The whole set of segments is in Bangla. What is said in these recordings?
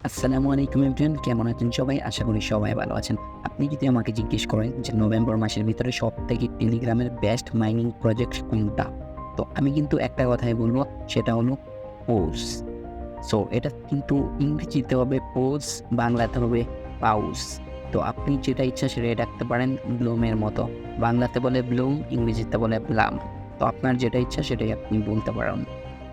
আসসালামু আলাইকুম এভরিওয়ান, কেমন আছেন সবাই? আশা করি সবাই ভালো আছেন। আপনি যদি আমাকে জিজ্ঞেস করেন যে নভেম্বর মাসের ভিতরে সবথেকে টেলিগ্রামের বেস্ট মাইনিং প্রজেক্ট কোনটা? তো আমি কিন্তু একটা কথাই বলব, সেটা হলো পোজ। সো এটা কিন্তু ইংরেজিতে হবে পোজ, বাংলাতে হবে পাউস। তো আপনি যেটা ইচ্ছা সেটাই রাখতে পারেন ব্লুমের মতো। বাংলাতে বলে ব্লুম, ইংরেজিতে বলে ব্লাম। তো আপনার যেটা ইচ্ছা সেটাই আপনি বলতে পারেন।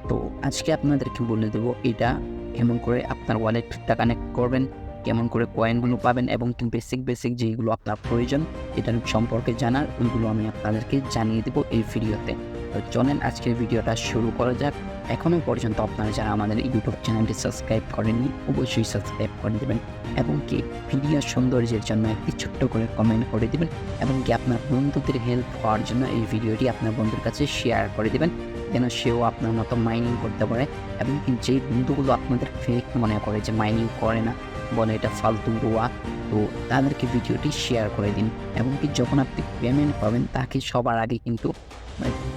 তো আজকে আপনাদেরকে বলে দেবো এটা কেমন করে আপনার ওয়ালেটটা কানেক্ট করবেন, কেমন করে কয়েনগুলো পাবেন এবং বেসিক যেইগুলো আপনার প্রয়োজন এটার সম্পর্কে জানার, ওইগুলো আমি আপনাদেরকে জানিয়ে দেবো এই ভিডিওতে। তো চলেন আজকের ভিডিওটা শুরু করা যাক। এখনও পর্যন্ত আপনারা যারা আমাদের ইউটিউব চ্যানেলটি সাবস্ক্রাইব করেননি অবশ্যই সাবস্ক্রাইব করে দেবেন এবং কি ভিডিওর সৌন্দর্যের জন্য একটি ছোট্ট করে কমেন্ট করে দেবেন এবং কি আপনার বন্ধুদের হেল্প হওয়ার জন্য এই ভিডিওটি আপনার বন্ধুর কাছে শেয়ার করে দেবেন যেন সেও আপনার মতো মাইনিং করতে পারে। এবং যেই বন্ধুগুলো আপনাদের ফেক মনে করে যে মাইনিং করে না, বলে এটা ফালতু রোয়া, তো তাদেরকে ভিডিওটি শেয়ার করে দিন এবং কি যখন আপনি পেমেন্ট পাবেন তাকে সবার আগে কিন্তু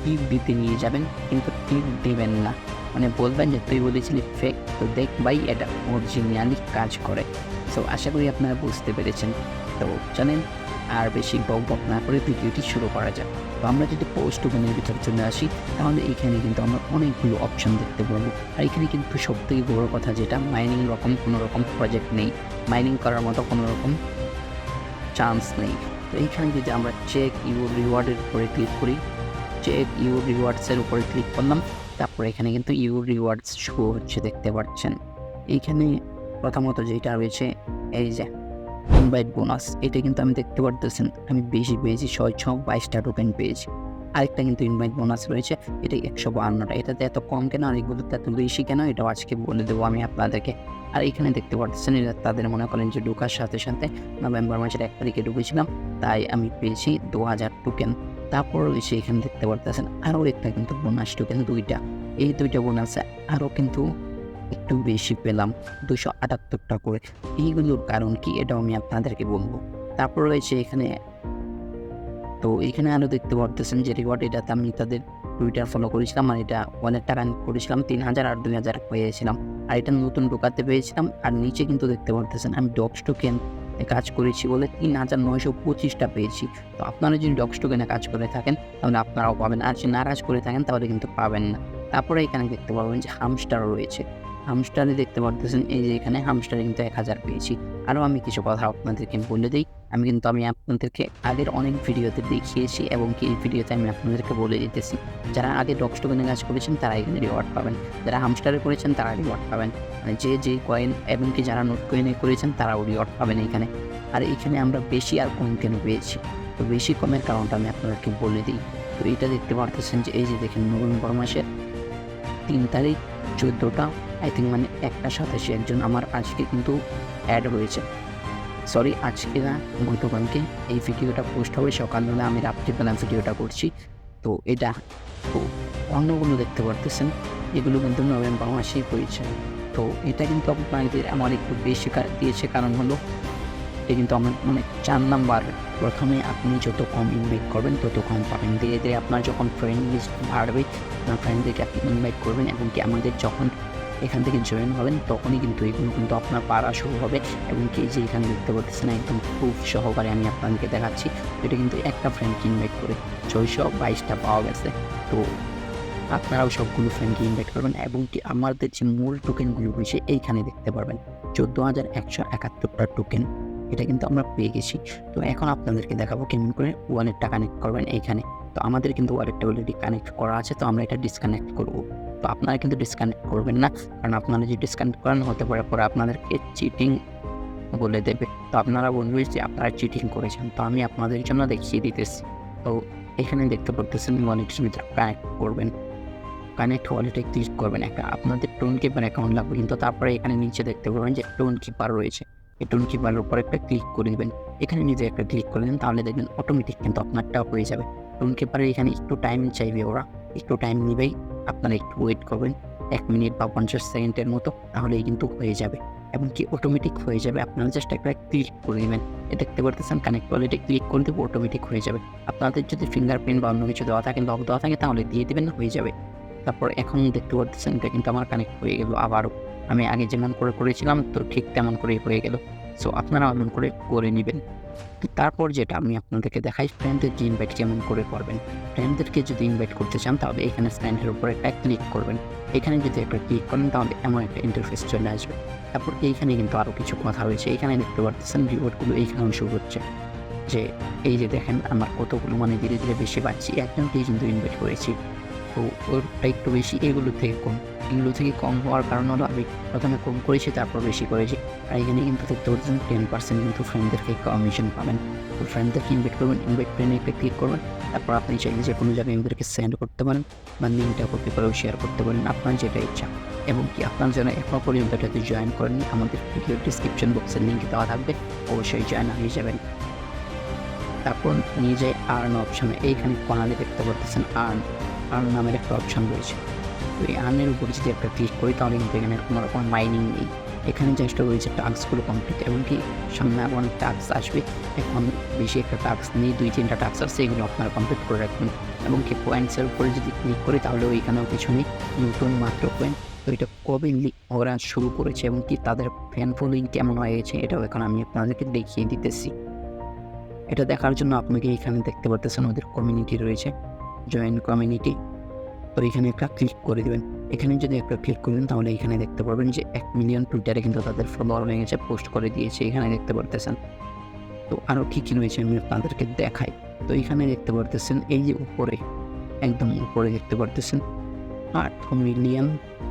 টিপ দিতে নিয়ে যাবেন, কিন্তু টিপ দেবেন না, মানে বলবেন যে তুই বলেছিলি ফেক, তো দেখ ভাই এটা অরিজিনালি কাজ করে। সো আশা করি আপনারা বুঝতে পেরেছেন। তো জানেন আর বেশি বক না করে ভিডিওটি শুরু করা যাক। তো আমরা যদি পোস্ট টোকেনের ভিতরে চলে আসি তাহলে এখানে কিন্তু আমরা অনেকগুলো অপশন দেখতে পারবো। আর এখানে কিন্তু সবথেকে বড় কথা যেটা, মাইনিং কোনো রকম প্রজেক্ট নেই, মাইনিং করার মতো কোনো রকম চান্স নেই। তো এইখানে যদি আমরা চেক ইউর রিওয়ার্ডের উপরে ক্লিক করি, চেক ইউর রিওয়ার্ডসের উপরে ক্লিক করলাম, তারপর এখানে কিন্তু ইউর রিওয়ার্ডস শো হচ্ছে, দেখতে পাচ্ছেন। এইখানে প্রথমত যেটা রয়েছে এই যে ইনভাইট বোনাস, এটা কিন্তু আমি দেখতে পারতেছেন আমি বেশি পেয়েছি, 622টা টোকেন পেয়েছি। আরেকটা কিন্তু ইনভাইট বোনাস রয়েছে, এটা 152টা। এটাতে এত কম কেন আর এগুলোতে এত বেশি কেন, এটাও আজকে বলে দেবো আমি আপনাদেরকে। আর এখানে দেখতে পারতেছেন এটা তাদের মনে করেন যে ঢোকার সাথে সাথে নভেম্বর মাসের 1 তারিখে ঢুকেছিলাম, তাই আমি পেয়েছি 2000 টোকেন। তারপর রয়েছে এখানে দেখতে পারতেছেন আরও একটা কিন্তু বোনাস টোকেন, 2টা। এই 2টা বোনাসে আরও কিন্তু একটু বেশি পেলাম, 278টা করে। এইগুলোর কারণ কি এটাও আমি আপনাদেরকে বলবো। তারপর রয়েছে এখানে, তো এখানে আরও দেখতে পারতেছেন যে রিওয়ার্ড, এটাতে আমি তাদের টুইটার ফলো করেছিলাম আর এটা অনেক টাকা করেছিলাম, 3000 আর 2000 পেয়েছিলাম। আর এটা নতুন ঢোকাতে পেয়েছিলাম। আর নিচে কিন্তু দেখতে পারতেছেন আমি ডক্স টোকেন কাজ করেছি বলে 3925টা পেয়েছি। তো আপনারা যদি ডক্স টোকেনে কাজ করে থাকেন তাহলে আপনারাও পাবেন, আর যদি নারাজ করে থাকেন তাহলে কিন্তু পাবেন না। তারপরে এখানে দেখতে পাবেন যে হামস্টার রয়েছে, হামস্টারে দেখতে পারতেছেন এই যে এখানে হামস্টারে কিন্তু 1000 পেয়েছি। আরও আমি কিছু কথা আপনাদেরকে বলে দিই, আমি আপনাদেরকে আগের অনেক ভিডিওতে দেখিয়েছি এবং কি এই ভিডিওতে আমি আপনাদেরকে বলে দিতেছি, যারা আগে ডক্স টোকেনে কাজ করেছেন তারা এখানে রিওয়ার্ড পাবেন, যারা হামস্টারে করেছেন তারা রিওয়ার্ড পাবেন, মানে যে কয়েন এবং কি যারা নোট কয়েনে করেছেন তারাও রিওয়ার্ড পাবেন এইখানে। আর এইখানে আমরা বেশি আর কম কেন পেয়েছি, তো বেশি কমের কারণটা আমি আপনাদেরকে বলে দিই। তো এটা দেখতে পারতেছেন যে এই যে দেখেন নভেম্বর মাসের 3 তারিখ 14টা আই থিঙ্ক, মানে 1:27 একজন আমার আজকে কিন্তু অ্যাড হয়েছে। সরি আজকে না, গতকালকে এই ভিডিওটা পোস্ট হবে সকালবেলা, আমি রাত্রিবেলা ভিডিওটা করছি। তো এটা, তো অন্যগুলো দেখতে পারতেছেন এগুলো কিন্তু নভেম্বর মাসেই হয়েছে। তো এটা কিন্তু আপনাদের আমার একটু বেশি দিয়েছে, কারণ হলো এটা কিন্তু আমার মানে 4 নাম্বার। প্রথমে আপনি যত কম ইনভাইট করবেন তত কম পাবেন, ধীরে ধীরে আপনার যখন ফ্রেন্ড লিস্ট বাড়বে আপনার ফ্রেন্ডদেরকে আপনি ইনভাইট করবেন এবং কি আমাদের যখন এখান থেকে জয়েন হবেন তখনই কিন্তু এগুলো কিন্তু আপনার পাড়া শুরু হবে। এবং কি যে এখানে দেখতে পাচ্ছেন একদম প্রুফ সহকারে আমি আপনাদেরকে দেখাচ্ছি, এটা কিন্তু একটা ফ্রেন্ডকে ইনভাইট করে 622টা পাওয়া গেছে। তো আপনারাও সবগুলো ফ্রেন্ডকে ইনভাইট করবেন এবং কি আমাদের যে মূল টোকেনগুলো রয়েছে এইখানে দেখতে পারবেন 14,171টা টোকেন, এটা কিন্তু আমরা পেয়ে গেছি। তো এখন আপনাদেরকে দেখাবো কেমন করে ওয়ালেটটা কানেক্ট করবেন এইখানে। তো আমাদের কিন্তু ওয়ালেটটা অলরেডি কানেক্ট করা আছে, তো আমরা এটা ডিসকানেক্ট করব। তো আপনারা কিন্তু ডিসকানেক্ট করবেন না, কারণ আপনারা যদি ডিসকানেক্ট করেন হতে পারে পরে আপনাদেরকে চিটিং বলে দেবে, তো আপনারা বলবেন যে আপনারা চিটিং করেছেন। তো আমি আপনাদের জন্য দেখিয়ে দিতেছি। তো এখানে দেখতে পারতেছেন ওয়ালেটের ভিতরে কানেক্ট করবেন, কানেক্ট ওয়ালেটে ক্লিক করবেন, একটা আপনাদের টোন কিপার অ্যাকাউন্ট লাগবে কিন্তু। তারপরে এখানে নিচে দেখতে পাবেন যে টোন কিপার রয়েছে, এই টোন কিপারের উপর একটা ক্লিক করে দেবেন। এখানে নিজে একটা ক্লিক করে দেন, তাহলে দেখবেন অটোমেটিক কিন্তু আপনারটা হয়ে যাবে। টোন কিপারে এখানে একটু টাইম চাইবে, ওরা একটু টাইম নেবেই, আপনারা একটু ওয়েট করবেন 1 মিনিট বা 50 সেকেন্ডের মতো, তাহলেই কিন্তু হয়ে যাবে এবং কি অটোমেটিক হয়ে যাবে। আপনারা জাস্ট একটা ক্লিক করে দেবেন, দেখতে পারতেছেন কানেক্ট ওয়ালেটে ক্লিক করে দেবো, অটোমেটিক হয়ে যাবে। আপনাদের যদি ফিঙ্গারপ্রিন্ট বা অন্য কিছু দেওয়া থাকে, লক দেওয়া থাকে, তাহলে দিয়ে দেবেন, হয়ে যাবে। তারপর এখন দেখতে পাচ্ছেন এটা কিন্তু আমার কানেক্ট হয়ে গেল আবারও। আমি আগে যেমন করে করেছিলাম তো ঠিক তেমন করেই হয়ে গেল। সো আপনারা এমন করে নেবেন। তো তারপর যেটা আমি আপনাদেরকে দেখাই ফ্রেন্ডদেরকে ইনভাইট কেমন করে করবেন। ফ্রেন্ডদেরকে যদি ইনভাইট করতে চান তাহলে এখানে ফ্রেন্ডের উপর একটা ক্লিক করবেন। এখানে যদি একটা ক্লিক করেন তাহলে এমন একটা ইন্টারফেস চলে আসবে। তারপর এইখানে কিন্তু আরও কিছু কথা রয়েছে। এখানে দেখতে পারতেছেন রিওয়ার্ডগুলো এইখানেও শুরু হচ্ছে। যে এই যে দেখেন আমার কতগুলো মানে ধীরে, ধীরে বেশি পাচ্ছি। একজনকেই কিন্তু ইনভাইট করেছি। তো ওরটা একটু বেশি এগুলো থেকে কম। এগুলো থেকে কম হওয়ার কারণ হলো আমি প্রথমে কম করেছি তারপর বেশি করেছি। আর এখানে কিন্তু দেখতে পাচ্ছেন 10% কিন্তু ফ্রেন্ডদেরকে কমিশন পাবেন। তো ফ্রেন্ডদেরকে ইনভাইট করবেন, ইনভাইট ফ্রেন্ডে একটা ক্লিক করবেন। তারপর আপনি চাইলে যে কোনো জায়গায় এদেরকে সেন্ড করতে পারেন বা লিঙ্কটা কপি করেও শেয়ার করতে পারেন আপনার যেটা ইচ্ছা। এবং কি আপনার যারা এখনও পর্যন্ত এটাতে জয়েন করেননি আমাদের ভিডিও ডিসক্রিপশন বক্সের লিঙ্ক দেওয়া থাকবে, অবশ্যই জয়েন হয়ে যাবেন। তারপর নিয়ে যাই আর্ন অপশনে। এইখানে কর্নারে দেখতে পারতেছেন আর্ন নামের একটা অপশন রয়েছে। তো এই আর্নের উপরে যদি একটা ক্লিক করি তাহলে কিন্তু এখানে কোনো রকম মাইনিং নেই। এখানে জাস্ট রয়েছে টাস্কগুলো কমপ্লিট এবং কি সামনে আরও অনেক টাস্ক আসবে। এখন বেশি একটা টাস্ক নেই, 2-3টা টাস্ক আছে, এগুলো আপনারা কমপ্লিট করে রাখবেন। এবং কি পয়েন্টসের উপরে যদি ক্লিক করি তাহলে ওইখানেও কিছু নেই, নতুন মাত্র পয়েন্ট। তো এটা কবে ওরা শুরু করেছে এবং কি তাদের ফ্যান ফলোইং কেমন হয়ে গেছে এটাও এখন আমি আপনাদেরকে দেখিয়ে দিতেছি। এটা দেখার জন্য আপনাকে এখানে দেখতে পারতেছেন ওদের কমিউনিটি রয়েছে, জয়েন কমিউনিটি। তো এখানে একটা ক্লিক করে দেবেন। এখানে যদি একটা ক্লিক করেন তাহলে এখানে দেখতে পারবেন যে 1 মিলিয়ন টুইটারে কিন্তু তাদের ফলোয়ার হয়ে গেছে, পোস্ট করে দিয়েছে, এখানে দেখতে পারতেছেন। তো আরও কী কী রয়েছে আমি আপনাদেরকে দেখাই। তো এখানে দেখতে পারতেছেন এই যে উপরে একদম উপরে দেখতে পারতেছেন 8 মিলিয়ন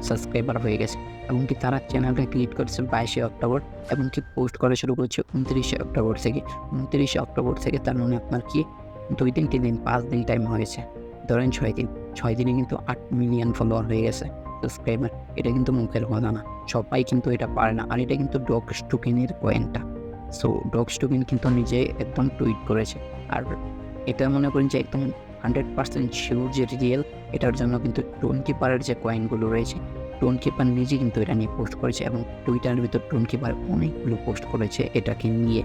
সাবস্ক্রাইবার হয়ে গেছে এবং কি তারা চ্যানেলটা ক্রিয়েট করেছে 22শে অক্টোবর এবং কি পোস্ট করা শুরু করেছে 29শে অক্টোবর থেকে। 29শে অক্টোবর থেকে তার মানে আপনার কি 2 দিন 3 দিন 5 দিন টাইম হয়েছে, ধরেন 6 দিন। 6 দিনে কিন্তু 8 মিলিয়ন ফলোয়ার হয়ে গেছে সাবস্ক্রাইবার। এটা কিন্তু মুখের কথা না, সবাই কিন্তু এটা পারে না। আর এটা কিন্তু ডগস টোকেনের কয়েনটা। সো ডগস টোকেন কিন্তু নিজে একদম টুইট করেছে। আর এটা মনে করেন যে একদম 100% শিওর যে রিয়েল। এটার জন্য কিন্তু টোন কিপারের যে কয়েনগুলো রয়েছে, টোন কিপার নিজে কিন্তু এটা নিয়ে পোস্ট করেছে এবং টুইটারের ভিতর টোন কিপার অনেকগুলো পোস্ট করেছে এটাকে নিয়ে।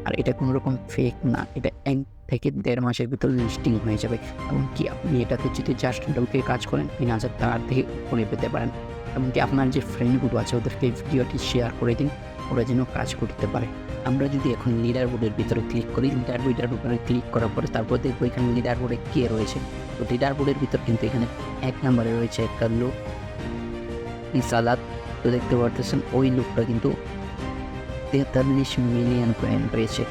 আর এটা কোনো রকম ফেক না, এটা 1 থেকে 1.5 মাসের ভিতর লিস্টিং হয়ে যাবে। এমনকি আপনি এটাতে যদি জাস্ট ঢুকে কাজ করেন 3000 টাকার থেকে উপরে পেতে পারেন। এমনকি আপনার যে ফ্রেন্ডগুলো আছে ওদেরকে ভিডিওটি শেয়ার করে দিন, ওরা যেন কাজ করতে পারে। আমরা যদি এখন লিডার বোর্ডের ভিতরে ক্লিক করি, লিডার বোর্ডের উপরে ক্লিক করার পরে তারপর দেখবো এখানে লিডার বোর্ডে কে রয়েছে। তো লিডার বোর্ডের ভিতর কিন্তু এখানে 1 নম্বরে রয়েছে একটা লোক ইসালাত। তো দেখতে পারতেছেন ওই লোকটা কিন্তু 43 মিলিয়ন কয়েন রয়েছে।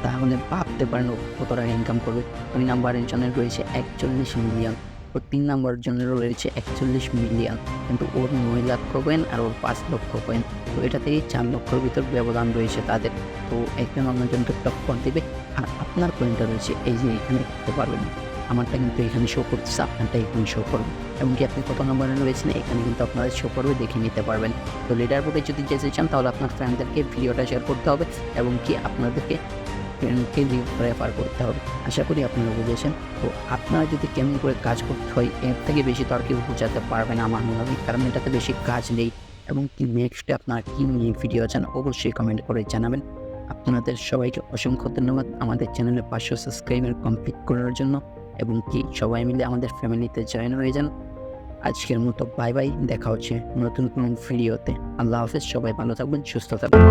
তাহলে ভাবতে পারেন ও কত টাকা ইনকাম করবে। 2 নম্বরের জন্য রয়েছে 41 মিলিয়ন, ওর 3 নম্বরের জন্য রয়েছে 41 মিলিয়ন, কিন্তু ওর 9 লক্ষ কয়েন আর ওর 5 লক্ষ কয়েন। তো এটা থেকে 4 লক্ষর ভিতর ব্যবধান রয়েছে তাদের। তো একজন অন্যজনকে টক্কর দেবে। আর আপনার কয়েনটা রয়েছে এই যে এখানে দেখতে পারবেন, আমারটা কিন্তু এখানে শো করতেছে, আপনারটা এখানে শো করবে। এমনকি আপনি কত নম্বরে রয়েছেন এখানে কিন্তু আপনাদের শো করবে, দেখে নিতে পারবেন। তো লিডার বোর্ডে যদি যেতে চান তাহলে আপনার ফ্রেন্ডদেরকে ভিডিওটা শেয়ার করতে হবে এবং কি আপনাদেরকে ফ্রেন্ডকে রেফার করতে হবে। আশা করি আপনারা বুঝেছেন। তো আপনারা যদি কেমন করে কাজ করতে হয় এর থেকে বেশি তো আর কেউ বোঝাতে পারবে না আমার মনে হয়, কারণ এটাতে বেশি কাজ নেই। এবং কি নেক্সটে আপনারা কী নিয়ে ভিডিও চান অবশ্যই কমেন্ট করে জানাবেন। আপনাদের সবাইকে অসংখ্য ধন্যবাদ আমাদের চ্যানেলে 500 সাবস্ক্রাইবার কমপ্লিট করার জন্য এবং কি সবাই মিলে আমাদের ফ্যামিলিতে জয়েন হয়ে যান। আজকের মতো বাই বাই, দেখা হচ্ছে নতুন কোনো ভিডিওতে। আল্লাহ হাফেজ, সবাই ভালো থাকবেন, সুস্থ থাকবেন।